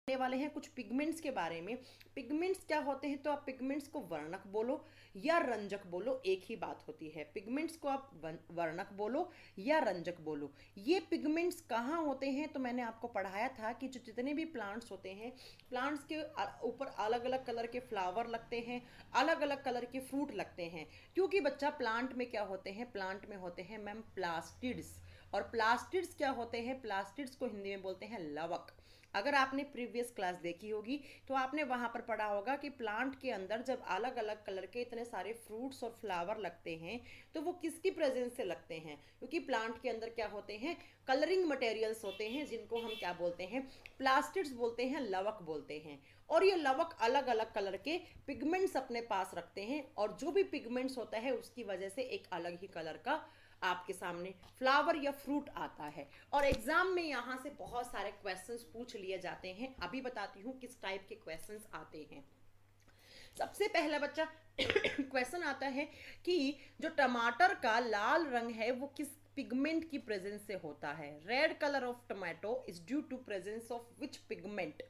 वाले हैं कुछ पिगमेंट्स के बारे में। पिगमेंट्स क्या होते हैं, तो आप पिगमेंट्स को वर्णक बोलो या रंजक बोलो, एक ही बात होती है। पिगमेंट्स को आप वर्णक बोलो या रंजक बोलो। ये पिगमेंट्स कहाँ होते हैं, तो मैंने आपको पढ़ाया था कि जो जितने भी प्लांट्स होते हैं, प्लांट्स के ऊपर अलग अलग कलर के फ्लावर लगते हैं, अलग अलग कलर के फ्रूट लगते हैं। क्योंकि बच्चा प्लांट में क्या होते हैं, प्लांट में होते हैं मैम प्लास्टिड्स। और प्लास्टिड्स क्या होते हैं, प्लास्टिड्स को हिंदी में बोलते हैं लवक। अगर आपने प्रीवियस क्लास देखी होगी तो आपने वहां पर पढ़ा होगा कि प्लांट के अंदर जब अलग अलग कलर के इतने सारे फ्रूट्स और फ्लावर लगते हैं तो वो किसकी प्रेजेंस से लगते हैं, क्योंकि प्लांट के अंदर क्या होते हैं, कलरिंग मटेरियल्स होते हैं, जिनको हम क्या बोलते हैं, प्लास्टिड्स बोलते हैं, लवक बोलते हैं। और ये लवक अलग अलग कलर के पिगमेंट्स अपने पास रखते हैं, और जो भी पिगमेंट्स होता है उसकी वजह से एक अलग ही कलर का आपके सामने फ्लावर या फ्रूट आता है। और एग्जाम में यहाँ से बहुत सारे क्वेश्चंस पूछ लिए जाते हैं। अभी बताती हूँ किस टाइप के क्वेश्चंस आते हैं। सबसे पहला बच्चा क्वेश्चन आता है कि जो टमाटर का लाल रंग है वो किस पिगमेंट की प्रेजेंस से होता है। Red colour of tomato is due to presence of which pigment.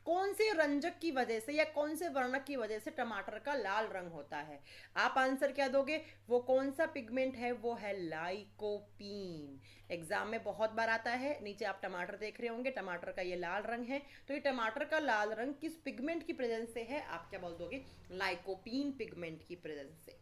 कौन से रंजक की वजह से या कौन से वर्णक की वजह से टमाटर का लाल रंग होता है। आप आंसर क्या दोगे, वो कौन सा पिगमेंट है, वो है लाइकोपीन। एग्जाम में बहुत बार आता है, नीचे आप टमाटर देख रहे होंगे, टमाटर का ये लाल रंग है, तो ये टमाटर का लाल रंग किस पिगमेंट की प्रेजेंस से है, आप क्या बोल दोगे, लाइकोपीन पिगमेंट की प्रेजेंस से।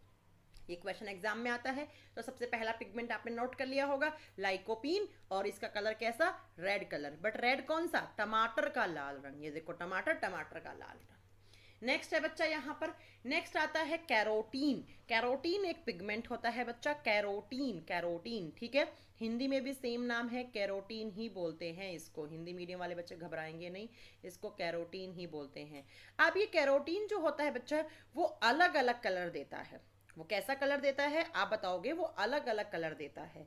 ये क्वेश्चन एग्जाम में आता है। तो सबसे पहला पिगमेंट आपने नोट कर लिया होगा लाइकोपीन, और इसका कलर कैसा, रेड कलर। बट रेड कौन सा, टमाटर का लाल रंग। ये देखो टमाटर, टमाटर का लाल रंग। नेक्स्ट है बच्चा यहाँ पर, नेक्स्ट आता है कैरोटीन। कैरोटीन एक पिगमेंट होता है बच्चा, कैरोटीन, कैरोटीन, ठीक है। हिंदी में भी सेम नाम है, कैरोटीन ही बोलते हैं इसको। हिंदी मीडियम वाले बच्चे घबराएंगे नहीं, इसको कैरोटीन ही बोलते हैं। अब ये कैरोटीन जो होता है बच्चा, वो अलग अलग कलर देता है। वो कैसा कलर देता है आप बताओगे, वो अलग अलग कलर देता है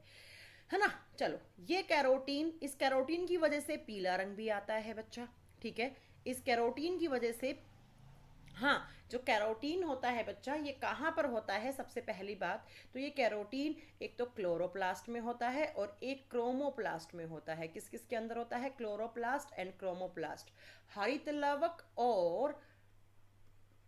ना। चलो, ये कैरोटीन, इस कैरोटीन की वजह से पीला रंग भी आता है बच्चा, ठीक है। इस कैरोटीन की वजह से, हाँ, जो कैरोटीन होता है बच्चा, ये कहाँ पर होता है, सबसे पहली बात तो ये कैरोटीन एक तो क्लोरोप्लास्ट में होता है और एक क्रोमोप्लास्ट में होता है। किस किस के अंदर होता है, क्लोरोप्लास्ट एंड क्रोमोप्लास्ट। हरित लवक और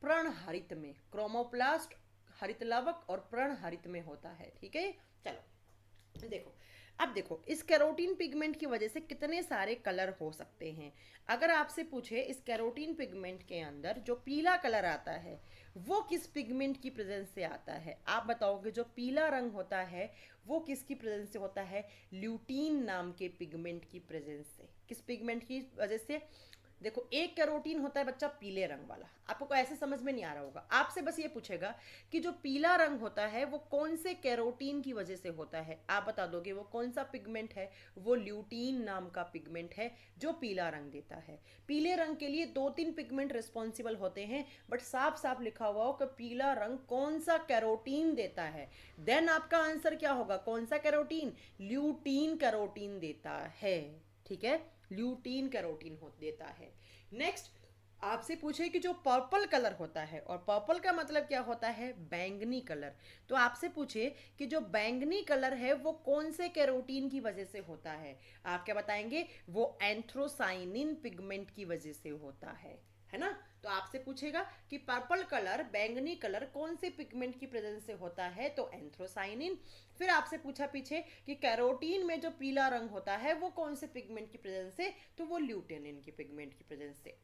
प्रणहरित में, क्रोमोप्लास्ट हरित लवक और प्रणहरित में होता है, ठीक है। चलो देखो, अब देखो इस कैरोटीन पिगमेंट की वजह से कितने सारे कलर हो सकते हैं। अगर आपसे पूछे इस कैरोटीन पिगमेंट के अंदर जो पीला कलर आता है वो किस पिगमेंट की प्रेजेंस से आता है, आप बताओगे जो पीला रंग होता है वो किसकी प्रेजेंस से होता है, ल्यूटीन नाम के पिगमेंट की प्रेजेंस से। किस पिगमेंट की वजह से, देखो एक कैरोटीन होता है बच्चा पीले रंग वाला, आपको ऐसे समझ में नहीं आ रहा होगा। आपसे बस ये पूछेगा कि जो पीला रंग होता है वो कौन से कैरोटीन की वजह से होता है, आप बता दोगे वो कौन सा पिगमेंट है, वो ल्यूटीन नाम का पिगमेंट है जो पीला रंग देता है। पीले रंग के लिए 2-3 पिगमेंट रिस्पॉन्सिबल होते हैं, बट साफ साफ लिखा हुआ हो कि पीला रंग कौन सा कैरोटीन देता है, देन आपका आंसर क्या होगा, कौन सा कैरोटीन, ल्यूटीन कैरोटीन देता है, ठीक है। ल्यूटीन कैरोटीन हो देता है। नेक्स्ट आपसे पूछे कि जो पर्पल कलर होता है, और पर्पल का मतलब क्या होता है, बैंगनी कलर। तो आपसे पूछे कि जो बैंगनी कलर है वो कौन से कैरोटीन की वजह से होता है, आप क्या बताएंगे, वो एंथ्रोसाइनिन पिगमेंट की वजह से होता है ना। तो आपसे पूछेगा कि पर्पल कलर, बैंगनी कलर कौन से पिगमेंट की प्रेजेंस से होता है, तो एंथ्रोसाइनिन। फिर आपसे पूछा पीछे कि कैरोटीन में जो पीला रंग होता है वो कौन से पिगमेंट की प्रेजेंस से, तो वो ल्यूटेनिन की पिगमेंट की प्रेजेंस से।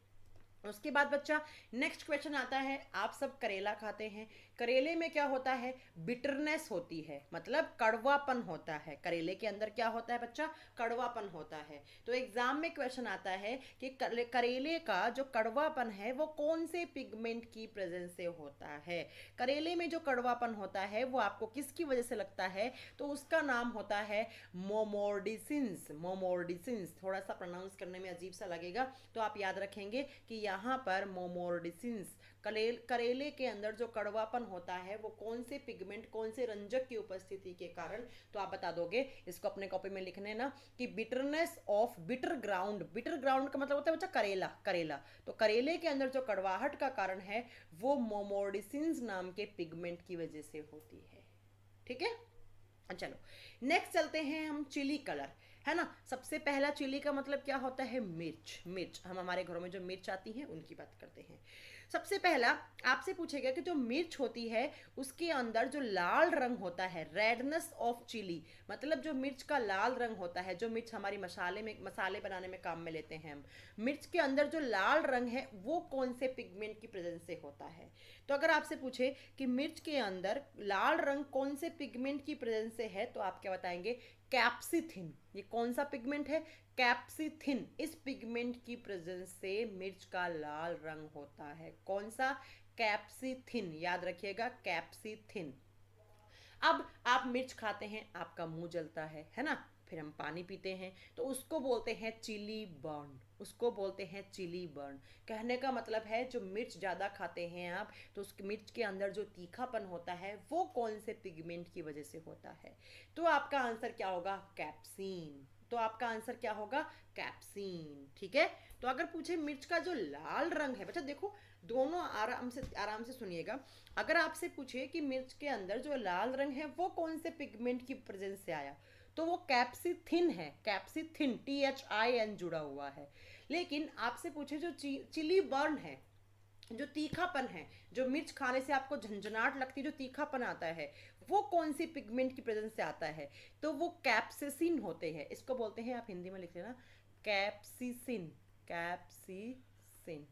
उसके बाद बच्चा नेक्स्ट क्वेश्चन आता है, आप सब करेला खाते हैं, करेले में क्या होता है, बिटरनेस होती है, मतलब कड़वापन होता है। करेले के अंदर क्या होता है बच्चा, कड़वापन होता है। तो एग्जाम में क्वेश्चन आता है कि करेले का जो कड़वापन है वो कौन से पिगमेंट की प्रेजेंस से होता है। करेले में जो कड़वापन होता है वो आपको किसकी वजह से लगता है, तो उसका नाम होता है मोमोर्डिसिंस। मोमोर्डिसिंस थोड़ा सा प्रोनाउंस करने में अजीब सा लगेगा, तो आप याद रखेंगे कि यहाँ पर मोमोर्डिसिंस, करेले के अंदर जो कड़वापन होता है वो कौन से पिगमेंट, कौन से रंजक की उपस्थिति के कारण, तो आप बता दोगे। इसको अपने कॉपी में लिखने ना कि bitterness of bitter ground. Bitter ground का मतलब होता है बच्चा करेला, करेला। तो करेले के अंदर जो कड़वाहट का कारण है वो मोमोर्डिसिंस नाम के पिगमेंट की वजह से होती है, ठीक है। चलो नेक्स्ट चलते हैं हम चिली कलर। है ना। सबसे पहला चिली का मतलब क्या होता है, मिर्च। मिर्च, हम हमारे घरों में जो मिर्च आती है उनकी बात करते हैं। सबसे पहला आपसे पूछेगा कि जो मिर्च होती है उसके अंदर जो लाल रंग होता है, रेडनेस ऑफ चिली, मतलब जो मिर्च का लाल रंग होता है, जो मिर्च हमारी मसाले बनाने में काम में लेते हैं हम, मिर्च के अंदर जो लाल रंग है वो कौन से पिगमेंट की प्रेजेंस से होता है। तो अगर आपसे पूछे कि मिर्च के अंदर लाल रंग कौन से पिगमेंट की प्रेजेंस से है, तो आप क्या बताएंगे, कैप्सिथिन। ये कौन सा पिगमेंट है, कैप्सिथिन। इस पिगमेंट की प्रेजेंस से मिर्च का लाल रंग होता है। कौन सा, कैप्सिथिन, याद रखिएगा, कैप्सिथिन। अब आप मिर्च खाते हैं, आपका मुंह जलता है ना, फिर हम पानी पीते हैं तो उसको बोलते हैं चिली बर्न, उसको बोलते हैं चिली बर्न। कहने का मतलब है जो मिर्च ज़्यादा खाते हैं आप, तो उस मिर्च के अंदर जो तीखापन होता है वो कौन से पिगमेंट की वजह से होता है। तो आपका आंसर क्या होगा, कैप्सीन। तो आपका आंसर क्या होगा, कैप्सीन। ठीक है। तो अगर पूछे मिर्च का जो लाल रंग है, बच्चा देखो दोनों आराम से सुनिएगा। अगर आपसे पूछे कि मिर्च के अंदर जो लाल रंग है वो कौन से पिगमेंट की प्रेजेंस से आया, तो वो कैप्सिथिन है। कैप्सिथिन, THIN जुड़ा हुआ है। लेकिन आपसे पूछे जो चिली बर्न है, जो तीखापन है, जो मिर्च खाने से आपको झंझनाहट लगती है, जो तीखापन आता है, वो कौन सी पिगमेंट की प्रेजेंस से आता है, तो वो कैप्सिसिन होते हैं। इसको बोलते हैं, आप हिंदी में लिख लेना, कैप्सिसिन। कैप्सिसिन।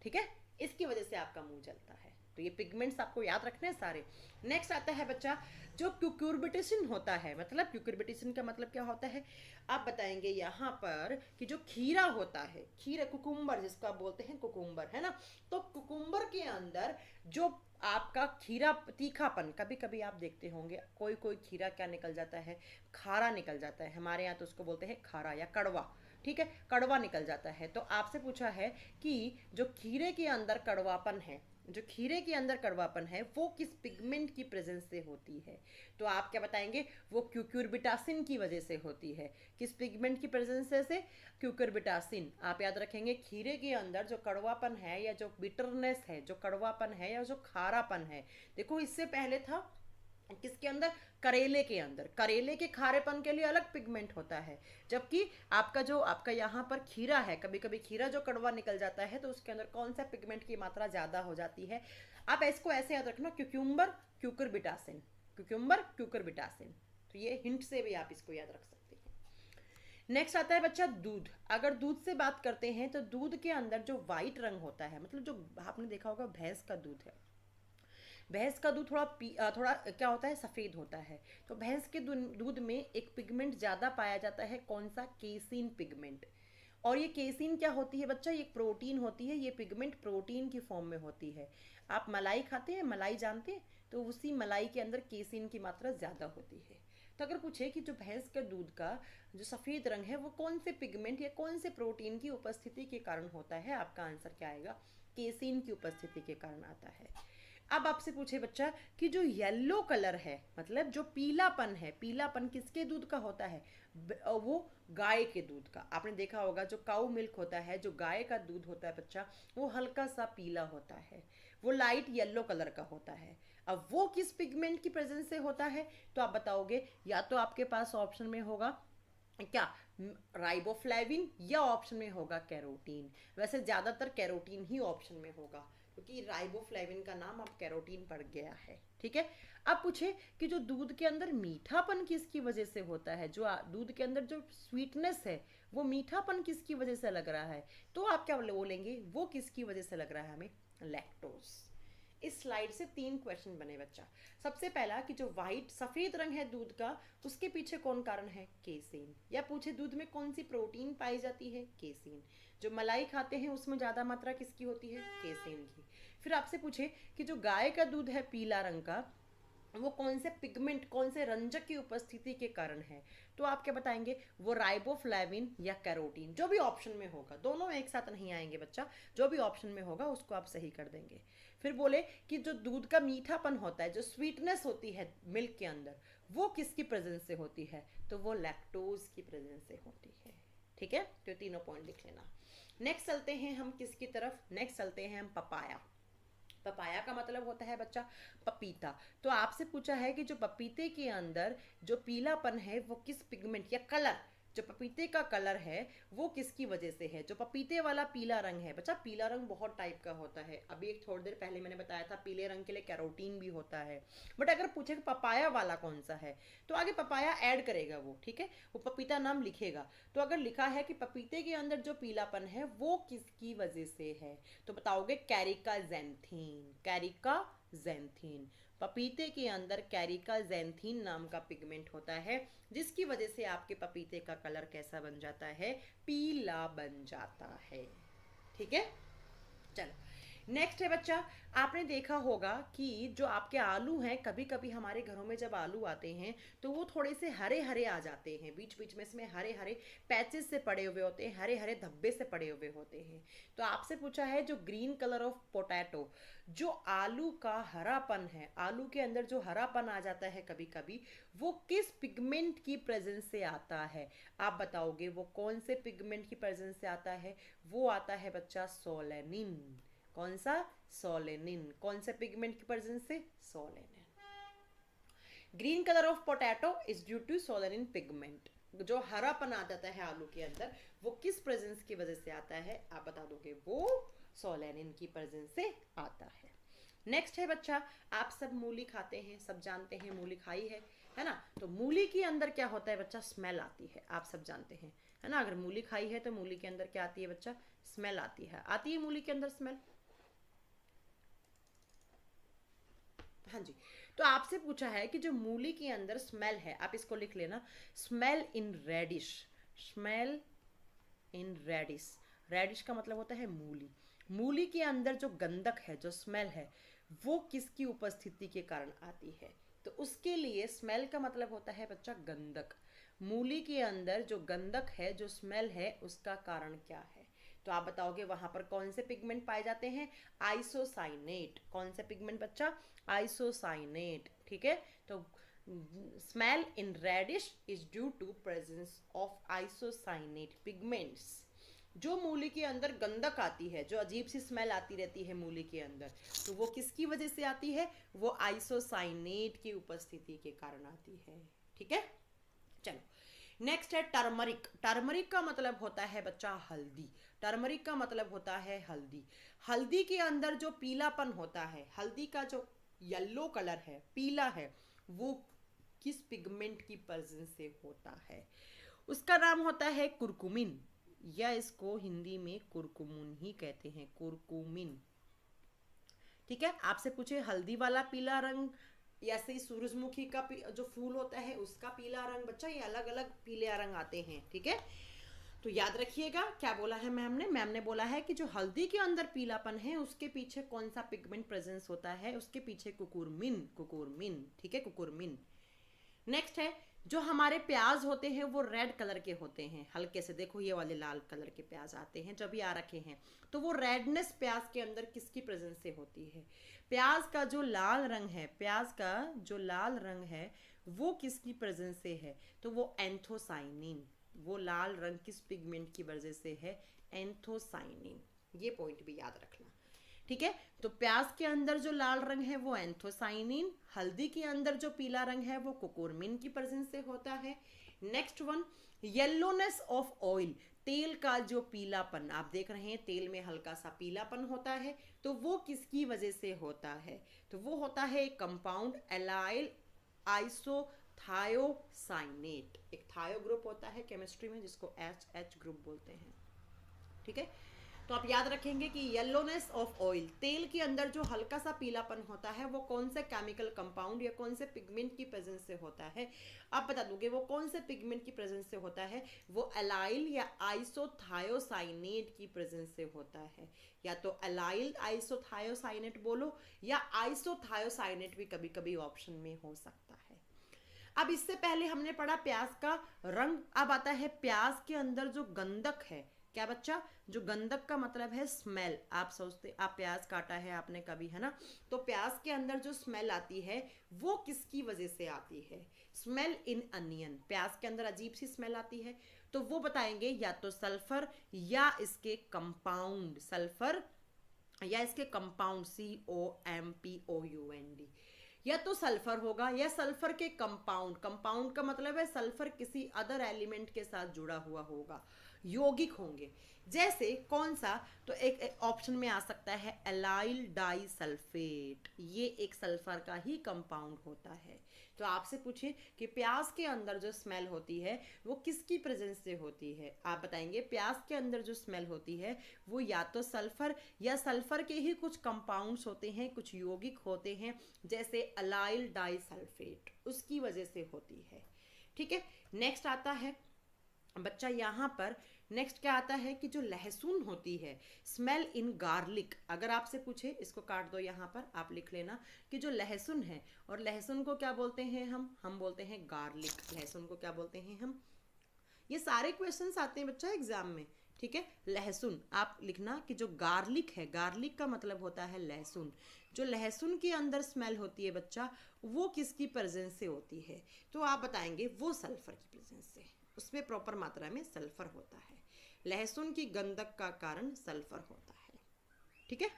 ठीक है। इसकी वजह से आपका मुंह जलता है। तो ये पिगमेंट्स आपको याद रखने हैं सारे। नेक्स्ट आता है बच्चा, जो क्यूकुर्बिटेसिन होता है, मतलब क्यूकुर्बिटेसिन का मतलब क्या होता है, आप बताएंगे यहाँ पर कि जो खीरा होता है, खीरा, कुकुम्बर जिसका बोलते हैं, कुकुम्बर, है ना। तो कुकुम्बर के अंदर जो आपका खीरा तीखापन, कभी कभी आप देखते होंगे कोई कोई खीरा क्या निकल जाता है, खारा निकल जाता है। हमारे यहाँ तो उसको बोलते हैं खारा या कड़वा। ठीक है, कड़वा निकल जाता है। तो आपसे पूछा है कि जो खीरे के अंदर कड़वापन है, जो खीरे के अंदर कड़वापन है वो किस पिगमेंट की प्रेजेंस से होती है। तो आप क्या बताएंगे, वो क्यूक्यूरबिटासिन की वजह से होती है। किस पिगमेंट की प्रेजेंस से, क्यूक्यूरबिटासिन। आप याद रखेंगे खीरे के अंदर जो कड़वापन है या जो बिटरनेस है, जो कड़वापन है या जो खारापन है, देखो इससे पहले था किसके अंदर, करेले के अंदर। करेले के खारेपन के लिए अलग पिगमेंट होता है, जबकि आपका यहाँ पर खीरा है, कभी कभी खीरा जो कड़वा निकल जाता है तो उसके अंदर कौन सा पिगमेंट की मात्रा ज़्यादा हो जाती है। आप इसको ऐसे याद रखना, क्यूक्यूम्बर क्यूकरबिटासिन, क्यूक्यूम्बर क्यूकरबिटासिन। तो ये हिंट से भी आप इसको याद रख सकते हैं। नेक्स्ट आता है बच्चा दूध। अगर दूध से बात करते हैं तो दूध के अंदर जो वाइट रंग होता है, मतलब जो आपने देखा होगा भैंस का दूध है, भैंस का दूध थोड़ा क्या होता है, सफ़ेद होता है। तो भैंस के दूध में एक पिगमेंट ज़्यादा पाया जाता है, कौन सा, केसिन पिगमेंट। और ये केसिन क्या होती है बच्चा, ये प्रोटीन होती है। ये पिगमेंट प्रोटीन की फॉर्म में होती है। आप मलाई खाते हैं, मलाई जानते हैं, तो उसी मलाई के अंदर केसिन की मात्रा ज़्यादा होती है। तो अगर पूछे कि जो भैंस के दूध का जो सफ़ेद रंग है वो कौन से पिगमेंट या कौन से प्रोटीन की उपस्थिति के कारण होता है, आपका आंसर क्या आएगा, केसिन की उपस्थिति के कारण आता है। अब आपसे पूछे बच्चा कि जो येलो कलर है, मतलब जो पीलापन है, पीलापन किसके दूध का होता है, वो गाय के दूध का। आपने देखा होगा जो काऊ मिल्क होता है, जो गाय का दूध होता है बच्चा, वो हल्का सा पीला होता है, वो लाइट येलो कलर का होता है। अब वो किस पिगमेंट की प्रेजेंस से होता है, तो आप बताओगे, या तो आपके पास ऑप्शन में होगा क्या, राइबोफ्लेविन, या ऑप्शन में होगा कैरोटीन। वैसे ज़्यादातर कैरोटीन ही ऑप्शन में होगा, क्योंकि राइबोफ्लेविन का नाम अब कैरोटीन पड़ गया है। ठीक है। अब पूछे कि जो दूध के अंदर मीठापन किसकी वजह से होता है, जो दूध के अंदर जो स्वीटनेस है वो मीठापन किसकी वजह से लग रहा है, तो आप क्या बोलेंगे, वो किसकी वजह से लग रहा है हमें, लैक्टोज। इस स्लाइड से 3 क्वेश्चन बने बच्चा। सबसे पहला कि जो वाइट सफ़ेद रंग है दूध का, उसके पीछे कौन कारण है, केसिन। या पूछे दूध में कौन सी प्रोटीन पाई जाती है, केसिन। जो मलाई खाते हैं उसमें ज़्यादा मात्रा किसकी होती है, केसिन की। फिर आपसे पूछे कि जो गाय का दूध है पीला रंग का, वो कौन से पिगमेंट, कौन से रंजक की उपस्थिति के कारण है, तो आप क्या बताएंगे, वो राइबोफ्लेविन या कैरोटीन। जो भी ऑप्शन में होगा, दोनों एक साथ नहीं आएंगे बच्चा, जो भी ऑप्शन में होगा उसको आप सही कर देंगे। फिर बोले कि जो दूध का मीठापन होता है, जो स्वीटनेस होती है मिल्क के अंदर, वो किसकी प्रेजेंस से होती है, तो वो लैक्टोज की प्रेजेंस से होती है। ठीक है, तो तीनों पॉइंट लिख लेना। नेक्स्ट चलते हैं हम किसकी तरफ, नेक्स्ट चलते हैं हम पपाया। पपाया का मतलब होता है बच्चा पपीता। तो आपसे पूछा है कि जो पपीते के अंदर जो पीलापन है वो किस पिगमेंट या कलर, जो पपीते का कलर है वो किसकी वजह से है। जो पपीते वाला पीला रंग है बच्चा, पीला रंग बहुत टाइप का होता है, अभी एक थोड़ी देर पहले मैंने बताया था पीले रंग के लिए कैरोटीन भी होता है। बट अगर पूछे कि पपाया वाला कौन सा है तो आगे पपाया ऐड करेगा वो, ठीक है, वो पपीता नाम लिखेगा। तो अगर लिखा है कि पपीते के अंदर जो पीलापन है वो किसकी वजह से है तो बताओगे कैरिका ज़ैंथीन, कैरिका ज़ैंथीन। पपीते के अंदर कैरिका ज़ैंथीन नाम का पिगमेंट होता है जिसकी वजह से आपके पपीते का कलर कैसा बन जाता है, पीला बन जाता है। ठीक है, चलो नेक्स्ट है बच्चा, आपने देखा होगा कि जो आपके आलू हैं, कभी कभी हमारे घरों में जब आलू आते हैं तो वो थोड़े से हरे हरे आ जाते हैं, बीच बीच में इसमें हरे हरे पैचेस से पड़े हुए होते हैं, हरे हरे धब्बे से पड़े हुए होते हैं। तो आपसे पूछा है जो ग्रीन कलर ऑफ पोटैटो, जो आलू का हरापन है, आलू के अंदर जो हरापन आ जाता है कभी कभी, वो किस पिगमेंट की प्रेजेंस से आता है। आप बताओगे वो कौन से पिगमेंट की प्रेजेंस से आता है, वो आता है बच्चा सोलेनिन। कौन सा, सोलेनिन। कौन से पिगमेंट की प्रेजेंस से, solanine. Green colour of potato is due to solanine pigment. जो हरापन आ जाता है आलू के अंदर वो किस प्रेजेंस की वजह से आता है, आप बता दोगे वो सोलेनिन की प्रेजेंस से आता है। नेक्स्ट है बच्चा, आप सब मूली खाते हैं, सब जानते हैं मूली खाई है ना। तो मूली के अंदर क्या होता है बच्चा, स्मेल आती है, आप सब जानते हैं, है ना। अगर मूली खाई है तो मूली के अंदर क्या आती है बच्चा, स्मेल आती है। आती है मूली के अंदर स्मेल, हाँ जी। तो आपसे पूछा है कि जो मूली के अंदर स्मेल है, आप इसको लिख लेना, smell in radish, smell in radish. Radish का मतलब होता है मूली। मूली के अंदर जो गंधक है, जो स्मेल है, वो किसकी उपस्थिति के कारण आती है। तो उसके लिए स्मेल का मतलब होता है बच्चा गंधक। मूली के अंदर जो गंधक है, जो स्मेल है, उसका कारण क्या है। तो आप बताओगे वहां पर कौन से पिगमेंट पाए जाते हैं, आइसोसाइनेट। कौन से पिगमेंट बच्चा, आइसोसाइनेट। ठीक है, तो smell in radish is due to presence of isocyanate pigments. जो मूली के अंदर गंधक आती है, जो अजीब सी स्मेल आती रहती है मूली के अंदर, तो वो किसकी वजह से आती है, वो आइसोसाइनेट की उपस्थिति के कारण आती है। ठीक है, चलो नेक्स्ट है टर्मरिक। टर्मरिक का मतलब होता है बच्चा हल्दी। टर्मरिक का मतलब होता है हल्दी। हल्दी के अंदर जो पीलापन होता है, हल्दी का जो येलो कलर है, पीला है, वो किस पिगमेंट की प्रेजेंस से होता है, उसका नाम होता है कुरकुमिन, या इसको हिंदी में कुरकुमुन ही कहते हैं, कुरकुमिन। ठीक है, आपसे पूछे हल्दी वाला पीला रंग, ऐसे ही सूरजमुखी का जो फूल होता है उसका पीला रंग, बच्चा ये अलग अलग पीले रंग आते हैं। ठीक है, तो याद रखिएगा क्या बोला है मैम ने बोला है कि जो हल्दी के अंदर पीलापन है उसके पीछे कौन सा पिगमेंट प्रेजेंस होता है, उसके पीछे कुकुरमिन, कुकुरमिन। ठीक है, कुकुरमिन। नेक्स्ट है, जो हमारे प्याज होते हैं वो रेड कलर के होते हैं, हल्के से देखो ये वाले लाल कलर के प्याज आते हैं जो भी आ रखे हैं, तो वो रेडनेस प्याज के अंदर किसकी प्रेजेंस से होती है। प्याज का जो लाल रंग है, प्याज का जो लाल रंग है वो किसकी प्रेजेंस से है, तो वो एंथोसाइनिन। वो लाल रंग किस पिगमेंट की वजह से है, एंथोसाइनिन। ये पॉइंट भी याद रखना। ठीक है, तो प्याज के अंदर जो लाल रंग है वो एंथोसाइनिन, हल्दी के अंदर जो पीला रंग है वो कुकुरमिन की प्रेजेंस से होता है। Next one, yellowness of oil. तेल का जो पीलापन आप देख रहे हैं, तेल में हल्का सा पीलापन होता है, तो वो किसकी वजह से होता है, तो वो होता है एक कंपाउंड एलाइल आइसोथायोसाइनेट। एक थायो ग्रुप होता है केमिस्ट्री में जिसको एच ग्रुप बोलते हैं। ठीक है, तो आप याद रखेंगे कि येलोनेस ऑफ ऑयल, तेल के अंदर जो हल्का सा पीलापन होता है वो कौन से केमिकल कंपाउंड या कौन से पिगमेंट की प्रेजेंस से होता है। आप बता दोगे वो कौन से पिगमेंट की प्रेजेंस से होता है, वो एलाइल या आइसोथायोसाइनेट की प्रेजेंस से होता है। या तो एलाइल आइसोथायोसाइनेट बोलो या आइसोथायोसाइनेट भी कभी कभी ऑप्शन में हो सकता है। अब इससे पहले हमने पढ़ा प्याज का रंग, अब आता है प्याज के अंदर जो गंधक है। क्या बच्चा, जो गंधक का मतलब है स्मेल। आप सोचते, आप प्याज काटा है आपने कभी, है ना, तो प्याज के अंदर जो स्मेल आती है वो किसकी वजह से आती है, स्मेल इन अनियन। प्याज के अंदर अजीब सी स्मेल आती है, तो वो बताएंगे या तो सल्फर या इसके कंपाउंड, सल्फर या इसके कंपाउंड COMPOUND, या तो सल्फर होगा या सल्फर के कंपाउंड, कंपाउंड का मतलब है सल्फर किसी अदर एलिमेंट के साथ जुड़ा हुआ होगा, यौगिक होंगे। जैसे कौन सा, तो एक ऑप्शन में आ सकता है एलाइल डाई सल्फेट, ये एक सल्फर का ही कंपाउंड होता है। तो आपसे पूछे कि प्याज के अंदर जो स्मेल होती है वो किसकी प्रेजेंस से होती है, आप बताएंगे प्याज के अंदर जो स्मेल होती है वो या तो सल्फर या सल्फर के ही कुछ कंपाउंड्स होते हैं, कुछ यौगिक होते हैं, जैसे अलाइल डाई सल्फेट, उसकी वजह से होती है। ठीक है, नेक्स्ट आता है बच्चा यहाँ पर, नेक्स्ट क्या आता है कि जो लहसुन होती है, स्मेल इन गार्लिक, अगर आपसे पूछे, इसको काट दो यहाँ पर, आप लिख लेना कि जो लहसुन है, और लहसुन को क्या बोलते हैं हम बोलते हैं गार्लिक, लहसुन को क्या बोलते हैं हम, ये सारे क्वेश्चंस आते हैं बच्चा एग्जाम में। ठीक है, लहसुन आप लिखना कि जो गार्लिक है, गार्लिक का मतलब होता है लहसुन, जो लहसुन के अंदर स्मेल होती है बच्चा, वो किसकी प्रेजेंस से होती है, तो आप बताएंगे वो सल्फर की प्रेजेंस से, उसमें प्रॉपर मात्रा में सल्फर होता है, लहसुन की गंधक का कारण सल्फर होता है। ठीक है,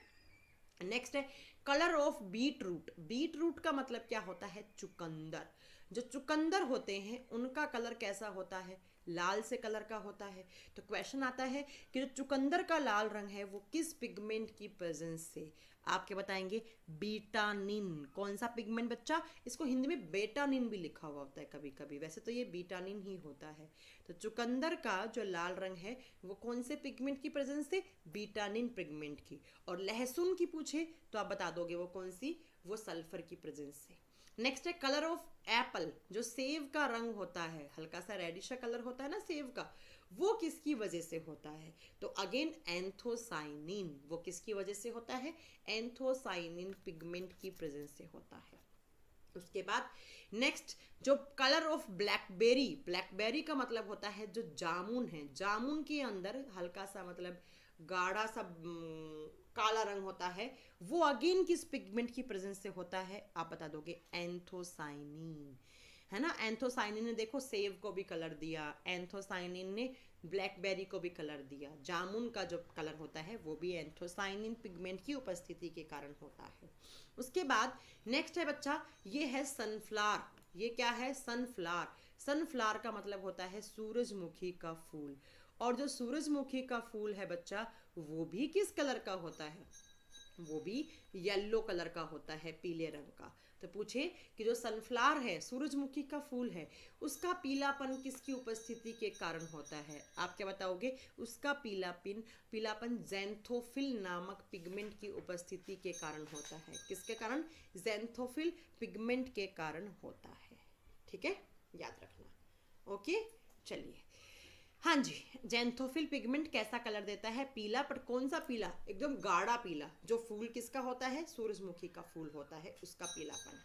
नेक्स्ट है colour of beetroot, beetroot का मतलब क्या होता है, चुकंदर, जो चुकंदर होते हैं उनका कलर कैसा होता है, लाल से कलर का होता है। तो क्वेश्चन आता है कि जो चुकंदर का लाल रंग है वो किस पिगमेंट की प्रेजेंस से, आपके बताएंगे बीटानिन, कौन सा पिगमेंट बच्चा, इसको हिंदी में बेटानिन भी लिखा हुआ होता है कभी कभी, वैसे तो ये बीटानिन ही होता है। तो चुकंदर का जो लाल रंग है वो कौन से पिगमेंट की प्रेजेंस से, बीटानिन पिगमेंट की। और लहसुन की पूछे तो आप बता दोगे वो कौन सी, वो सल्फर की प्रेजेंस से। नेक्स्ट है कलर ऑफ एप्पल, जो सेब का रंग होता है, हल्का सा रेडिश कलर होता है ना सेब का, वो किसकी वजह से होता है, तो अगेन एंथोसाइनिन, वो किसकी वजह से होता है, एंथोसाइनिन पिगमेंट की प्रेजेंस से होता है। उसके बाद नेक्स्ट जो कलर ऑफ ब्लैकबेरी, ब्लैकबेरी का मतलब होता है जो जामुन है, जामुन के अंदर हल्का सा मतलब गाढ़ा सा काला रंग होता है, वो अगेन किस पिगमेंट की प्रेजेंस से होता है, आप बता दोगे एंथोसाइनिन, है ना। एंथोसाइनिन ने देखो सेब को भी कलर दिया, एंथोसाइनिन ने ब्लैकबेरी को भी कलर दिया, जामुन का जो कलर होता है वो भी एंथोसाइनिन पिगमेंट की उपस्थिति के कारण होता है। उसके बाद नेक्स्ट है बच्चा, ये है सनफ्लावर, ये क्या है, सनफ्लावर, सनफ्लावर का मतलब होता है सूरजमुखी का फूल, और जो सूरजमुखी का फूल है बच्चा वो भी किस कलर का होता है, वो भी येलो कलर का होता है, पीले रंग का। तो पूछे कि जो सनफ्लावर है, सूरजमुखी का फूल है, उसका पीलापन किसकी उपस्थिति के कारण होता है, आप क्या बताओगे, उसका पीलापन ज़ैंथोफिल नामक पिगमेंट की उपस्थिति के कारण होता है, किसके कारण, ज़ैंथोफिल पिगमेंट के कारण होता है। ठीक है, याद रखना। ओके, चलिए, हाँ जी, जेंथोफिल पिगमेंट कैसा कलर देता है, पीला, पर कौन सा पीला, एकदम गाढ़ा पीला, जो फूल किसका होता है, सूरजमुखी का फूल होता है, उसका पीलापन।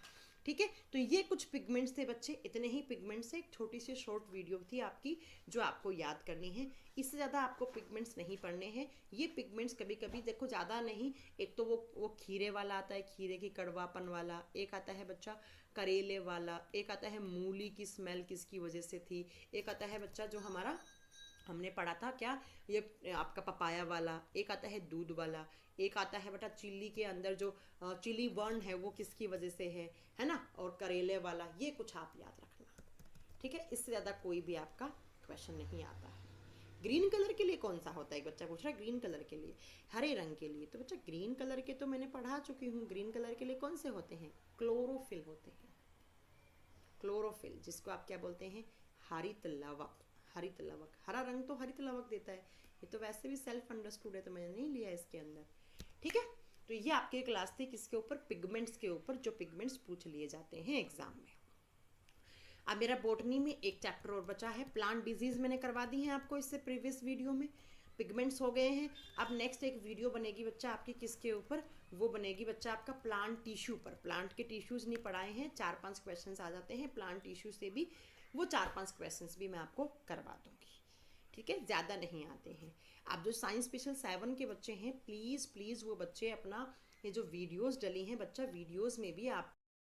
ठीक है, तो ये कुछ पिगमेंट्स थे बच्चे, इतने ही पिगमेंट्स से एक छोटी सी शॉर्ट वीडियो थी आपकी जो आपको याद करनी है, इससे ज़्यादा आपको पिगमेंट्स नहीं पढ़ने हैं। ये पिगमेंट्स कभी कभी देखो ज़्यादा नहीं, एक तो वो खीरे वाला आता है, खीरे की कड़वापन वाला, एक आता है बच्चा करेले वाला, एक आता है मूली की स्मेल किसकी वजह से थी, एक आता है बच्चा जो हमारा हमने पढ़ा था क्या, ये आपका पपाया वाला, एक आता है दूध वाला, एक आता है बेटा चिल्ली के अंदर जो चिली बर्न है वो किसकी वजह से है ना, और करेले वाला, ये कुछ आप याद रखना। ठीक है, इससे ज़्यादा कोई भी आपका क्वेश्चन नहीं आता है। ग्रीन कलर के लिए कौन सा होता है, एक बच्चा पूछ रहा है ग्रीन कलर के लिए, हरे रंग के लिए, तो बच्चा ग्रीन कलर के तो मैंने पढ़ा चुकी हूँ, ग्रीन कलर के लिए कौन से होते हैं, क्लोरोफिल होते हैं, क्लोरोफिल, जिसको आप क्या बोलते हैं, हरित लवक, हरित लवक, हरा रंग तो हरित लवक देता है, ये तो वैसे भी सेल्फ अंडरस्टूड है तो मैंने नहीं लिया इसके अंदर। ठीक है, तो ये आपकी क्लास थी किसके ऊपर, पिगमेंट्स के ऊपर, जो पिगमेंट्स पूछ लिए जाते हैं एग्जाम में। अब मेरा बोटनी में एक चैप्टर और बचा है, प्लांट डिजीज मैंने करवा दी है आपको इससे प्रीवियस वीडियो में, पिगमेंट्स हो गए हैं। अब नेक्स्ट एक वीडियो बनेगी बच्चा आपकी किसके ऊपर, वो बनेगी बच्चा आपका प्लांट टिश्यू पर, प्लांट के टिश्यूज नहीं पढ़ाए हैं, 4-5 क्वेश्चंस आ जाते हैं प्लांट टिश्यू से भी, वो 4-5 क्वेश्चंस भी मैं आपको करवा दूंगी। ठीक है, ज़्यादा नहीं आते हैं। आप जो साइंस स्पेशल 7 के बच्चे हैं, प्लीज़ वो बच्चे अपना ये जो वीडियोस डली हैं बच्चा, वीडियोस में भी आप